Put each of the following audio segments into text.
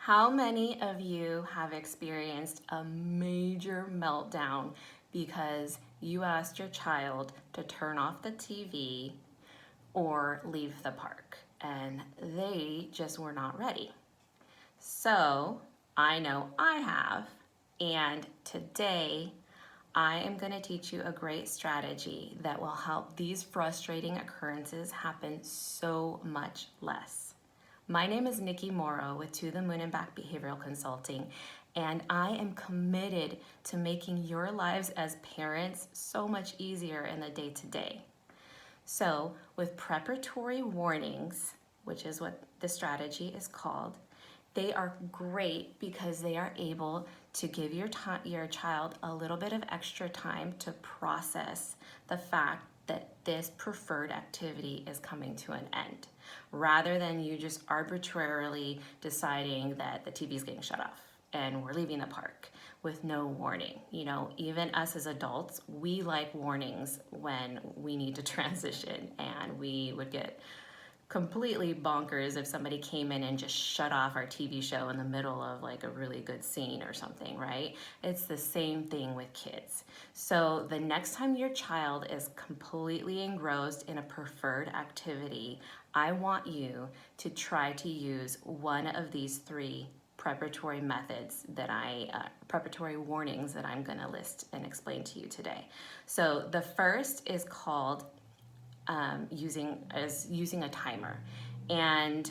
How many of you have experienced a major meltdown because you asked your child to turn off the TV or leave the park and they just were not ready? So I know I have, and today I am going to teach you a great strategy that will help these frustrating occurrences happen so much less. My name is Nikki Morrow with To the Moon and Back Behavioral Consulting, and I am committed to making your lives as parents so much easier in the day-to-day. So with preparatory warnings, which is what the strategy is called, they are great because they are able to give your child a little bit of extra time to process the fact that this preferred activity is coming to an end, rather than you just arbitrarily deciding that the TV is getting shut off and we're leaving the park with no warning. You know, even us as adults, we like warnings when we need to transition, and we would get completely bonkers if somebody came in and just shut off our TV show in the middle of like a really good scene or something, right? It's the same thing with kids. So the next time your child is completely engrossed in a preferred activity, I want you to try to use one of these three preparatory methods that preparatory warnings that I'm going to list and explain to you today. So the first is called using a timer, and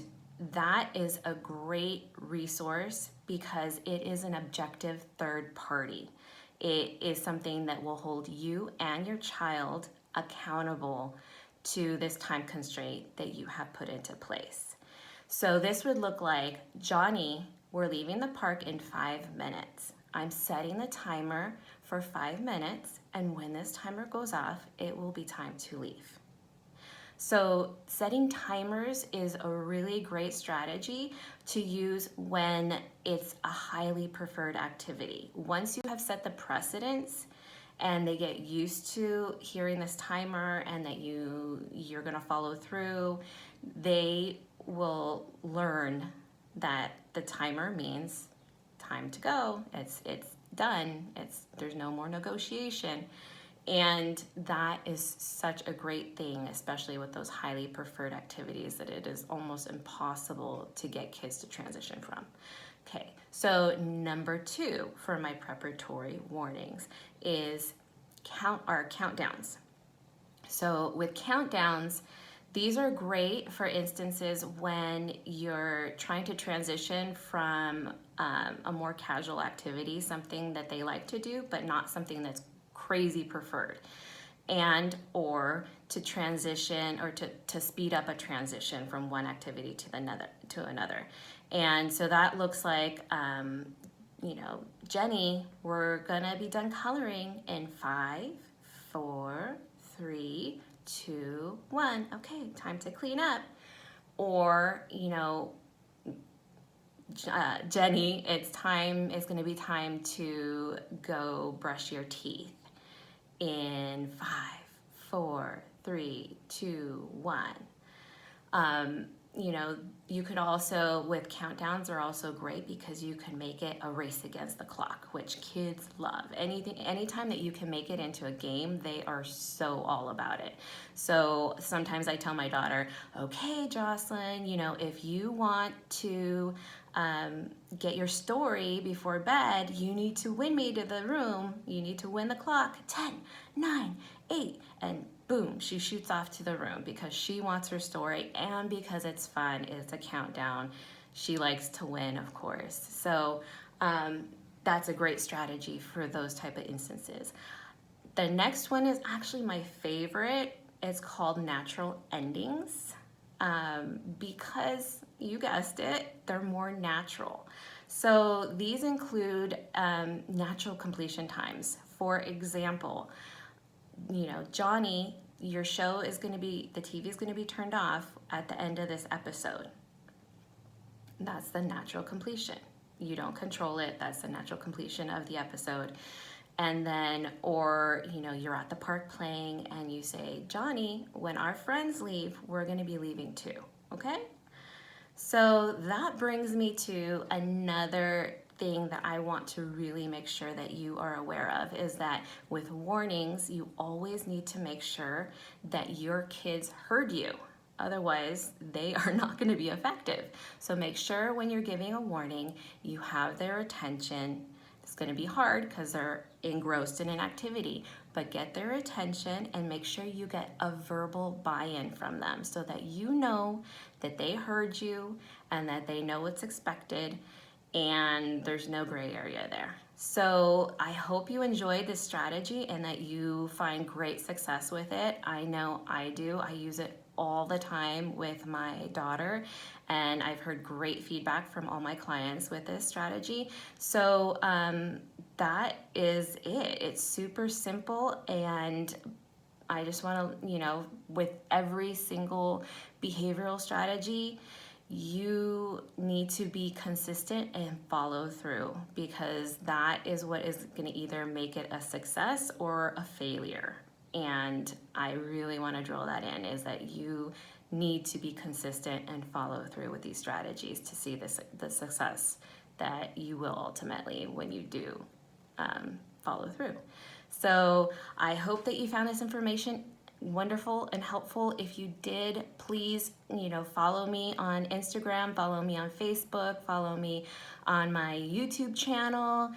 that is a great resource because it is an objective third party. It is something that will hold you and your child accountable to this time constraint that you have put into place. So this would look like, Johnny, we're leaving the park in 5 minutes. I'm setting the timer for 5 minutes, and when this timer goes off, it will be time to leave. So setting timers is a really great strategy to use when it's a highly preferred activity. Once you have set the precedence and they get used to hearing this timer and that you're going to follow through, they will learn that the timer means time to go. It's done. There's no more negotiation. And that is such a great thing, especially with those highly preferred activities, that it is almost impossible to get kids to transition from. Okay, so number 2 for my preparatory warnings is countdowns. So with countdowns, these are great for instances when you're trying to transition from a more casual activity, something that they like to do, but not something that's crazy preferred, and or to transition or to speed up a transition from one activity to another. And so that looks like, Jenny, we're gonna be done coloring in 5, 4, 3, 2, 1. Okay, time to clean up. Or, Jenny, it's going to be time to go brush your teeth in 5, 4, 3, 2, 1. You could also, with countdowns, are also great because you can make it a race against the clock, which kids love. Anytime that you can make it into a game, they are so all about it. So sometimes I tell my daughter, okay, Jocelyn, if you want to get your story before bed, you need to win me to the room. You need to win the clock. 10, 9, 8, and boom, she shoots off to the room because she wants her story and because it's fun. It's a countdown. She likes to win, of course. So that's a great strategy for those type of instances. The next one is actually my favorite. It's called natural endings, because you guessed it, they're more natural. So these include natural completion times. For example, Johnny, your show is going to be, the TV is going to be turned off at the end of this episode. That's the natural completion. You don't control it. That's the natural completion of the episode. And then, or, you're at the park playing and you say, Johnny, when our friends leave, we're going to be leaving too. Okay? So that brings me to another thing that I want to really make sure that you are aware of is that with warnings, you always need to make sure that your kids heard you. Otherwise, they are not going to be effective. So make sure when you're giving a warning, you have their attention. It's going to be hard because they're engrossed in an activity, but get their attention and make sure you get a verbal buy-in from them so that you know that they heard you and that they know what's expected and there's no gray area there. So I hope you enjoyed this strategy and that you find great success with it. I know I do. I use it all the time with my daughter, and I've heard great feedback from all my clients with this strategy. So that is it. It's super simple, and I just want to, with every single behavioral strategy, you need to be consistent and follow through, because that is what is going to either make it a success or a failure. And I really want to drill that in, is that you need to be consistent and follow through with these strategies to see the success that you will ultimately when you do follow through. So I hope that you found this information wonderful and helpful. If you did, please, follow me on Instagram, follow me on Facebook, follow me on my YouTube channel.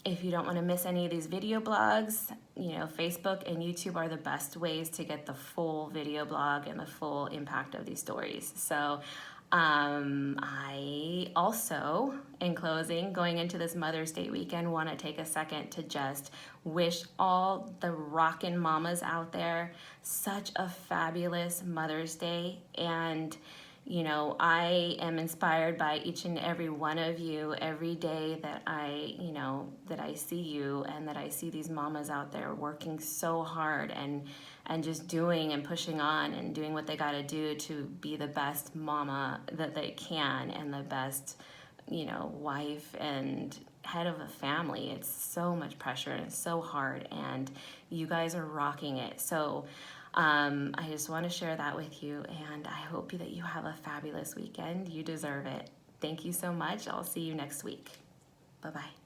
If you don't want to miss any of these video blogs, Facebook and YouTube are the best ways to get the full video blog and the full impact of these stories. So I also, in closing, going into this Mother's Day weekend, want to take a second to just wish all the rockin' mamas out there such a fabulous Mother's Day. And I am inspired by each and every one of you every day that I see you, and that I see these mamas out there working so hard and just doing and pushing on and doing what they got to do to be the best mama that they can, and the best, wife and head of a family. It's so much pressure and it's so hard, and you guys are rocking it. So I just want to share that with you, and I hope that you have a fabulous weekend. You deserve it. Thank you so much. I'll see you next week. Bye-bye.